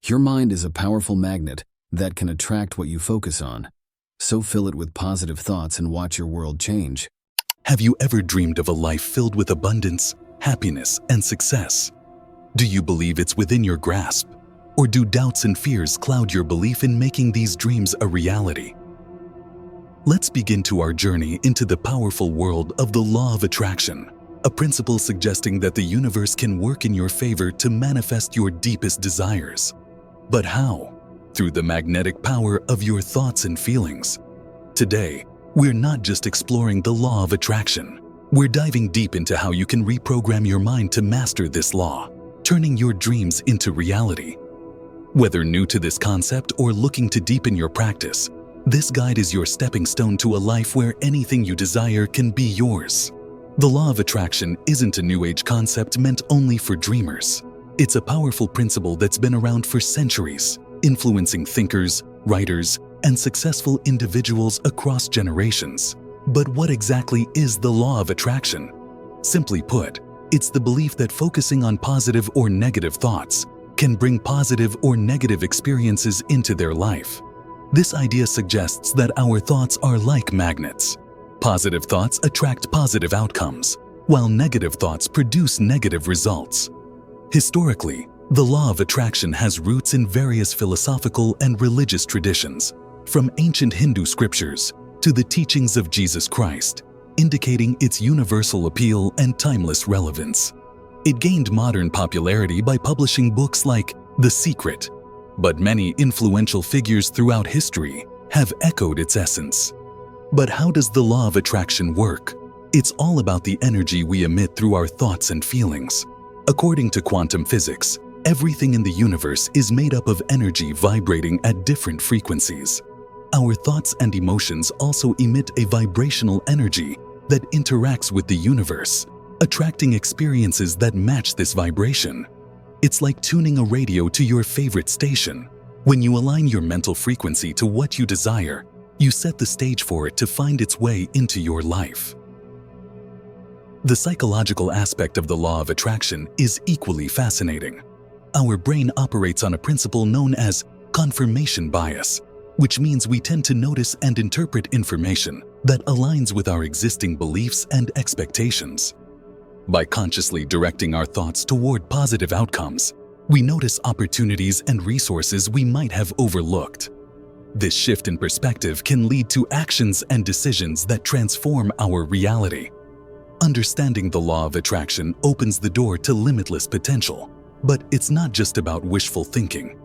Your mind is a powerful magnet that can attract what you focus on. So fill it with positive thoughts and watch your world change. Have you ever dreamed of a life filled with abundance, happiness, and success? Do you believe it's within your grasp? Or do doubts and fears cloud your belief in making these dreams a reality? Let's begin our journey into the powerful world of the law of attraction, a principle suggesting that the universe can work in your favor to manifest your deepest desires. But how? Through the magnetic power of your thoughts and feelings. Today, we're not just exploring the law of attraction. We're diving deep into how you can reprogram your mind to master this law, turning your dreams into reality. Whether new to this concept or looking to deepen your practice, this guide is your stepping stone to a life where anything you desire can be yours. The law of attraction isn't a new age concept meant only for dreamers. It's a powerful principle that's been around for centuries, influencing thinkers, writers, and successful individuals across generations. But what exactly is the law of attraction? Simply put, it's the belief that focusing on positive or negative thoughts can bring positive or negative experiences into their life. This idea suggests that our thoughts are like magnets. Positive thoughts attract positive outcomes, while negative thoughts produce negative results. Historically, the law of attraction has roots in various philosophical and religious traditions, from ancient Hindu scriptures to the teachings of Jesus Christ, indicating its universal appeal and timeless relevance. It gained modern popularity by publishing books like The Secret, but many influential figures throughout history have echoed its essence. But how does the law of attraction work? It's all about the energy we emit through our thoughts and feelings. According to quantum physics, everything in the universe is made up of energy vibrating at different frequencies. Our thoughts and emotions also emit a vibrational energy that interacts with the universe, attracting experiences that match this vibration. It's like tuning a radio to your favorite station. When you align your mental frequency to what you desire, you set the stage for it to find its way into your life. The psychological aspect of the law of attraction is equally fascinating. Our brain operates on a principle known as confirmation bias, which means we tend to notice and interpret information that aligns with our existing beliefs and expectations. By consciously directing our thoughts toward positive outcomes, we notice opportunities and resources we might have overlooked. This shift in perspective can lead to actions and decisions that transform our reality. Understanding the law of attraction opens the door to limitless potential, but it's not just about wishful thinking.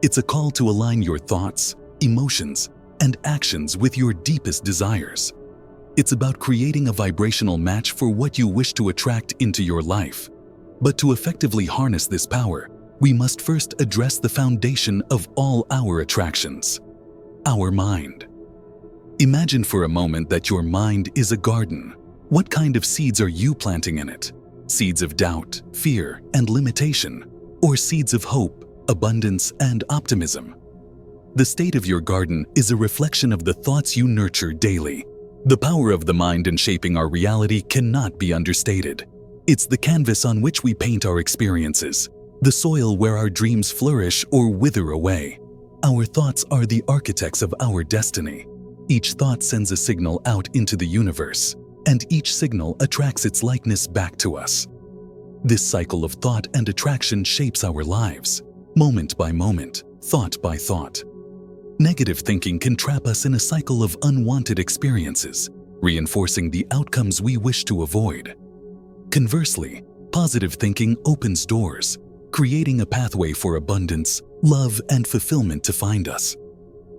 It's a call to align your thoughts, emotions, and actions with your deepest desires. It's about creating a vibrational match for what you wish to attract into your life. But to effectively harness this power, we must first address the foundation of all our attractions: our mind. Imagine for a moment that your mind is a garden. What kind of seeds are you planting in it? Seeds of doubt, fear, and limitation, or seeds of hope, abundance, and optimism? The state of your garden is a reflection of the thoughts you nurture daily. The power of the mind in shaping our reality cannot be understated. It's the canvas on which we paint our experiences, the soil where our dreams flourish or wither away. Our thoughts are the architects of our destiny. Each thought sends a signal out into the universe, and each signal attracts its likeness back to us. This cycle of thought and attraction shapes our lives, moment by moment, thought by thought. Negative thinking can trap us in a cycle of unwanted experiences, reinforcing the outcomes we wish to avoid. Conversely, positive thinking opens doors, creating a pathway for abundance, love, and fulfillment to find us.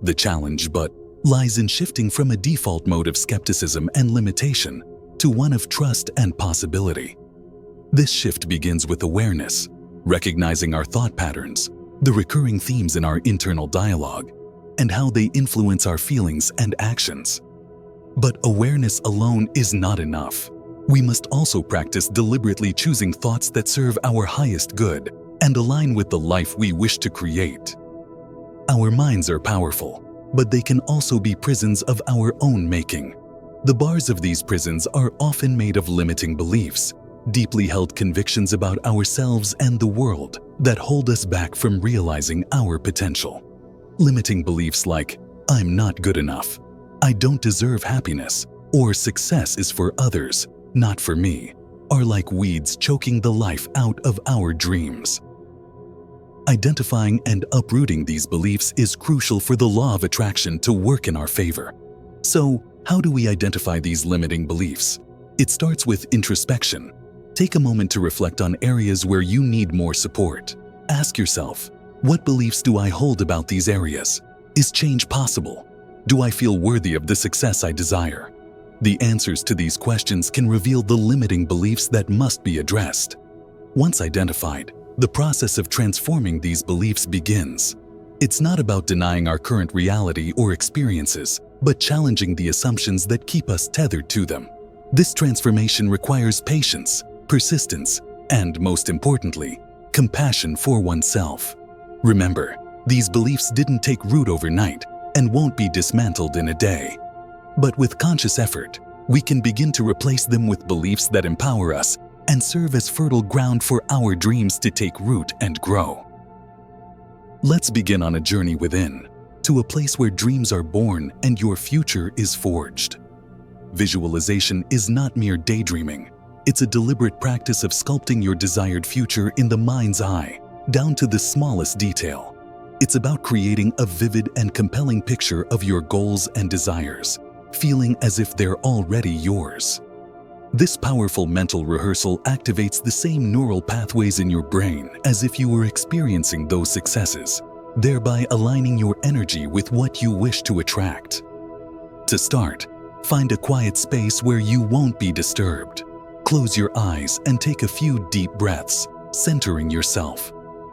The challenge, but, lies in shifting from a default mode of skepticism and limitation to one of trust and possibility. This shift begins with awareness, recognizing our thought patterns, the recurring themes in our internal dialogue, and how they influence our feelings and actions. But awareness alone is not enough. We must also practice deliberately choosing thoughts that serve our highest good and align with the life we wish to create. Our minds are powerful, but they can also be prisons of our own making. The bars of these prisons are often made of limiting beliefs, deeply held convictions about ourselves and the world that hold us back from realizing our potential. Limiting beliefs like, "I'm not good enough," "I don't deserve happiness," or "success is for others, not for me," are like weeds choking the life out of our dreams. Identifying and uprooting these beliefs is crucial for the law of attraction to work in our favor. So, how do we identify these limiting beliefs? It starts with introspection. Take a moment to reflect on areas where you need more support. Ask yourself, what beliefs do I hold about these areas? Is change possible? Do I feel worthy of the success I desire? The answers to these questions can reveal the limiting beliefs that must be addressed. Once identified, the process of transforming these beliefs begins. It's not about denying our current reality or experiences, but challenging the assumptions that keep us tethered to them. This transformation requires patience, persistence, and most importantly, compassion for oneself. Remember, these beliefs didn't take root overnight and won't be dismantled in a day. But with conscious effort, we can begin to replace them with beliefs that empower us and serve as fertile ground for our dreams to take root and grow. Let's begin on a journey within, to a place where dreams are born and your future is forged. Visualization is not mere daydreaming. It's a deliberate practice of sculpting your desired future in the mind's eye, down to the smallest detail. It's about creating a vivid and compelling picture of your goals and desires, feeling as if they're already yours. This powerful mental rehearsal activates the same neural pathways in your brain as if you were experiencing those successes, thereby aligning your energy with what you wish to attract. To start, find a quiet space where you won't be disturbed. Close your eyes and take a few deep breaths, centering yourself.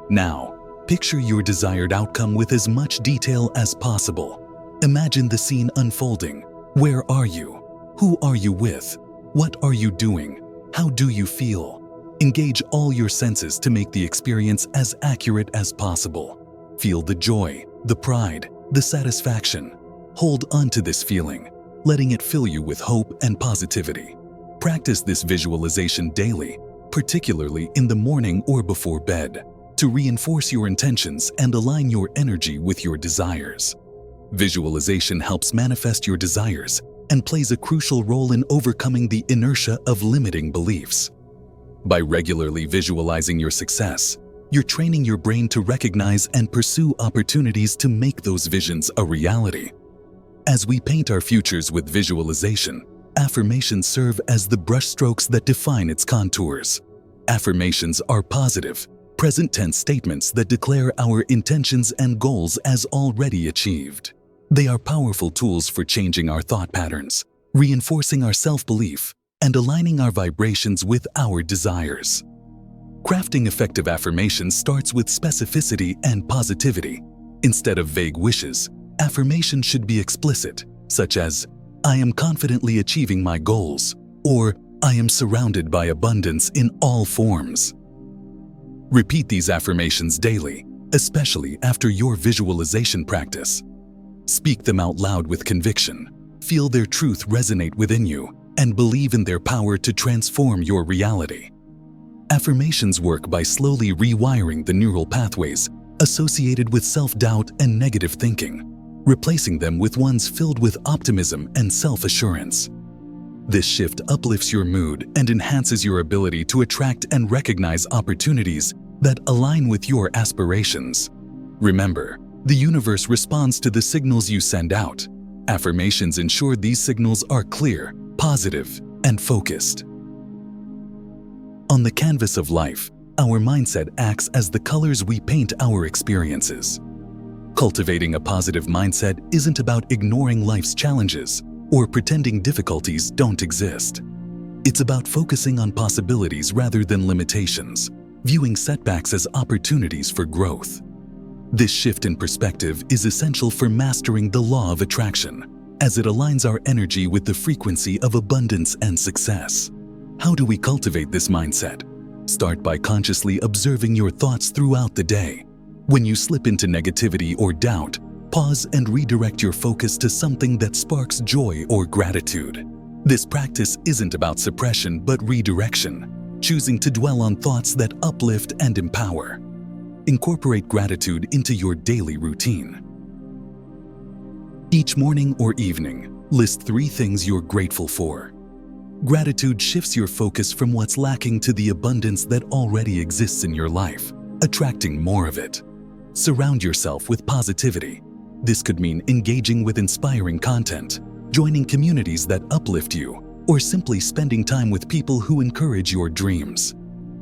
Now, picture your desired outcome with as much detail as possible. Imagine the scene unfolding. Where are you? Who are you with? What are you doing? How do you feel? Engage all your senses to make the experience as accurate as possible. Feel the joy, the pride, the satisfaction. Hold on to this feeling, letting it fill you with hope and positivity. Practice this visualization daily, particularly in the morning or before bed, to reinforce your intentions and align your energy with your desires. Visualization helps manifest your desires and plays a crucial role in overcoming the inertia of limiting beliefs. By regularly visualizing your success, you're training your brain to recognize and pursue opportunities to make those visions a reality. As we paint our futures with visualization, affirmations serve as the brushstrokes that define its contours. Affirmations are positive, present-tense statements that declare our intentions and goals as already achieved. They are powerful tools for changing our thought patterns, reinforcing our self-belief, and aligning our vibrations with our desires. Crafting effective affirmations starts with specificity and positivity. Instead of vague wishes, affirmations should be explicit, such as, "I am confidently achieving my goals," or "I am surrounded by abundance in all forms." Repeat these affirmations daily, especially after your visualization practice. Speak them out loud with conviction. Feel their truth resonate within you, and believe in their power to transform your reality. Affirmations work by slowly rewiring the neural pathways associated with self-doubt and negative thinking, replacing them with ones filled with optimism and self-assurance. This shift uplifts your mood and enhances your ability to attract and recognize opportunities that align with your aspirations. Remember, the universe responds to the signals you send out. Affirmations ensure these signals are clear, positive, and focused. On the canvas of life, our mindset acts as the colors we paint our experiences. Cultivating a positive mindset isn't about ignoring life's challenges or pretending difficulties don't exist. It's about focusing on possibilities rather than limitations, viewing setbacks as opportunities for growth. This shift in perspective is essential for mastering the law of attraction, as it aligns our energy with the frequency of abundance and success. How do we cultivate this mindset? Start by consciously observing your thoughts throughout the day. When you slip into negativity or doubt, pause and redirect your focus to something that sparks joy or gratitude. This practice isn't about suppression but redirection. choosing to dwell on thoughts that uplift and empower. Incorporate gratitude into your daily routine. Each morning or evening, list 3 things you're grateful for. Gratitude shifts your focus from what's lacking to the abundance that already exists in your life, attracting more of it. Surround yourself with positivity. This could mean engaging with inspiring content, joining communities that uplift you, or simply spending time with people who encourage your dreams.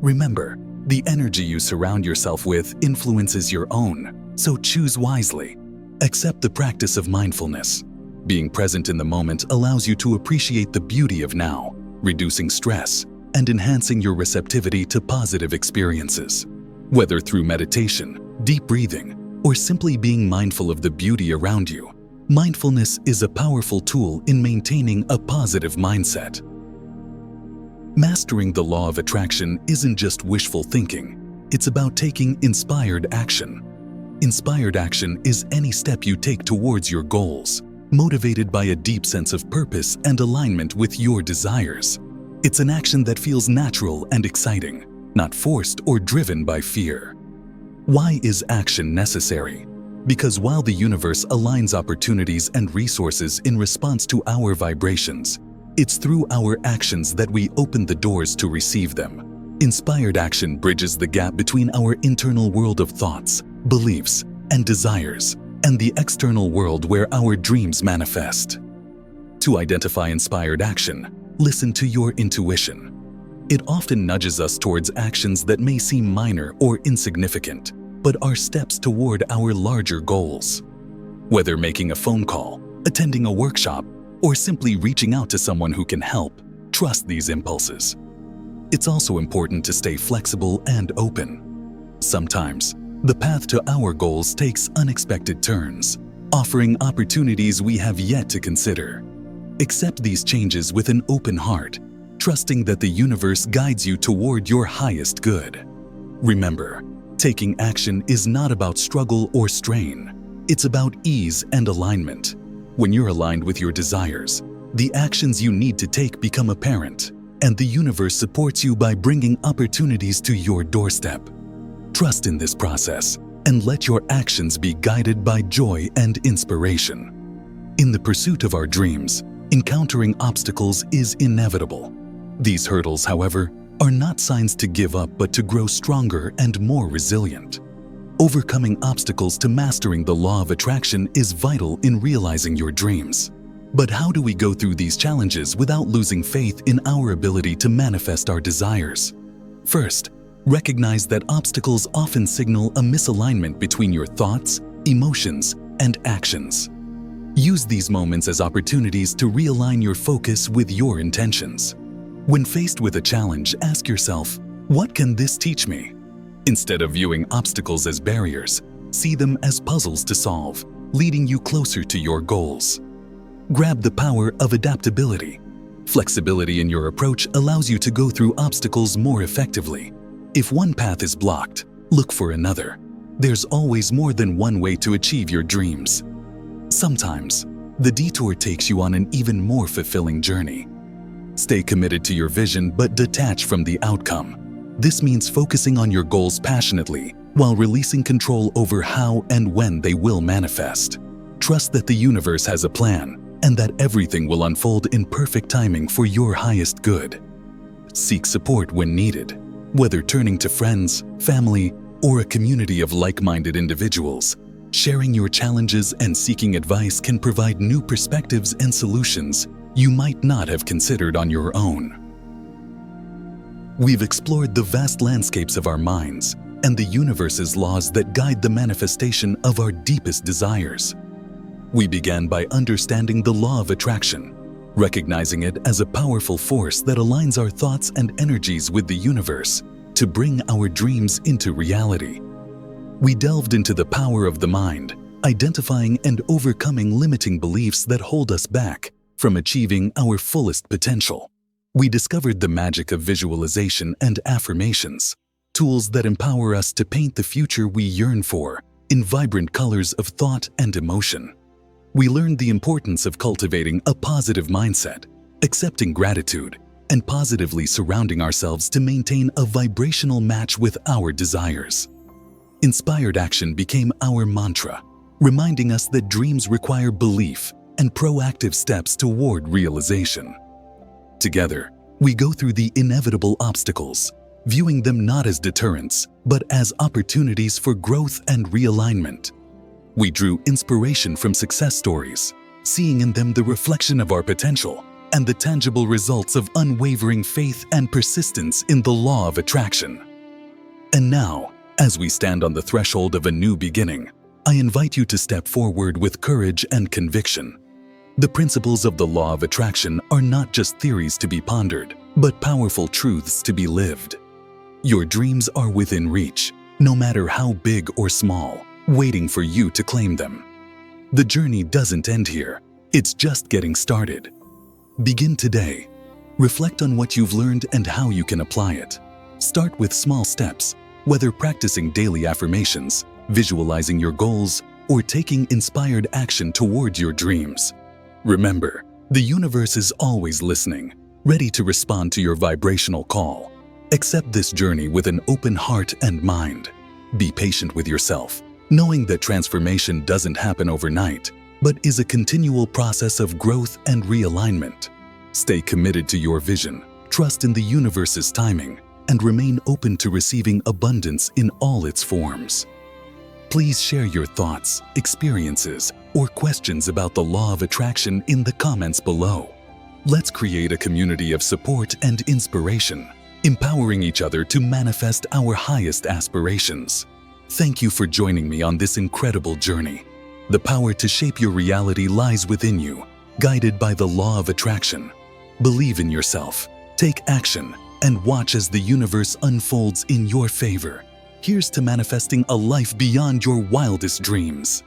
Remember, the energy you surround yourself with influences your own, so choose wisely. Accept the practice of mindfulness. Being present in the moment allows you to appreciate the beauty of now, reducing stress and enhancing your receptivity to positive experiences. Whether through meditation, deep breathing, or simply being mindful of the beauty around you, mindfulness is a powerful tool in maintaining a positive mindset. Mastering the law of attraction isn't just wishful thinking, it's about taking inspired action. Inspired action is any step you take towards your goals, motivated by a deep sense of purpose and alignment with your desires. It's an action that feels natural and exciting, not forced or driven by fear. Why is action necessary? Because while the universe aligns opportunities and resources in response to our vibrations, it's through our actions that we open the doors to receive them. Inspired action bridges the gap between our internal world of thoughts, beliefs, and desires, and the external world where our dreams manifest. To identify inspired action, listen to your intuition. It often nudges us towards actions that may seem minor or insignificant, but are steps toward our larger goals. Whether making a phone call, attending a workshop, or simply reaching out to someone who can help, trust these impulses. It's also important to stay flexible and open. Sometimes, the path to our goals takes unexpected turns, offering opportunities we have yet to consider. Accept these changes with an open heart, trusting that the universe guides you toward your highest good. Remember, taking action is not about struggle or strain. It's about ease and alignment. When you're aligned with your desires, the actions you need to take become apparent, and the universe supports you by bringing opportunities to your doorstep. Trust in this process and let your actions be guided by joy and inspiration. In the pursuit of our dreams, encountering obstacles is inevitable. These hurdles, however, are not signs to give up but to grow stronger and more resilient. Overcoming obstacles to mastering the law of attraction is vital in realizing your dreams. But how do we go through these challenges without losing faith in our ability to manifest our desires? First, recognize that obstacles often signal a misalignment between your thoughts, emotions, and actions. Use these moments as opportunities to realign your focus with your intentions. When faced with a challenge, ask yourself, what can this teach me? Instead of viewing obstacles as barriers, see them as puzzles to solve, leading you closer to your goals. Grab the power of adaptability. Flexibility in your approach allows you to go through obstacles more effectively. If one path is blocked, look for another. There's always more than one way to achieve your dreams. Sometimes, the detour takes you on an even more fulfilling journey. Stay committed to your vision but detach from the outcome. This means focusing on your goals passionately while releasing control over how and when they will manifest. Trust that the universe has a plan and that everything will unfold in perfect timing for your highest good. Seek support when needed. Whether turning to friends, family, or a community of like-minded individuals, sharing your challenges and seeking advice can provide new perspectives and solutions you might not have considered on your own. We've explored the vast landscapes of our minds and the universe's laws that guide the manifestation of our deepest desires. We began by understanding the law of attraction, recognizing it as a powerful force that aligns our thoughts and energies with the universe to bring our dreams into reality. We delved into the power of the mind, identifying and overcoming limiting beliefs that hold us back from achieving our fullest potential. We discovered the magic of visualization and affirmations, tools that empower us to paint the future we yearn for in vibrant colors of thought and emotion. We learned the importance of cultivating a positive mindset, accepting gratitude, and positively surrounding ourselves to maintain a vibrational match with our desires. Inspired action became our mantra, reminding us that dreams require belief and proactive steps toward realization. Together, we go through the inevitable obstacles, viewing them not as deterrents, but as opportunities for growth and realignment. We drew inspiration from success stories, seeing in them the reflection of our potential and the tangible results of unwavering faith and persistence in the law of attraction. And now, as we stand on the threshold of a new beginning, I invite you to step forward with courage and conviction. The principles of the law of attraction are not just theories to be pondered, but powerful truths to be lived. Your dreams are within reach, no matter how big or small, waiting for you to claim them. The journey doesn't end here, it's just getting started. Begin today. Reflect on what you've learned and how you can apply it. Start with small steps, whether practicing daily affirmations, visualizing your goals, or taking inspired action toward your dreams. Remember, the universe is always listening, ready to respond to your vibrational call. Accept this journey with an open heart and mind. Be patient with yourself, knowing that transformation doesn't happen overnight, but is a continual process of growth and realignment. Stay committed to your vision, trust in the universe's timing, and remain open to receiving abundance in all its forms. Please share your thoughts, experiences, or questions about the law of attraction in the comments below. Let's create a community of support and inspiration, empowering each other to manifest our highest aspirations. Thank you for joining me on this incredible journey. The power to shape your reality lies within you, guided by the law of attraction. Believe in yourself, take action, and watch as the universe unfolds in your favor. Here's to manifesting a life beyond your wildest dreams.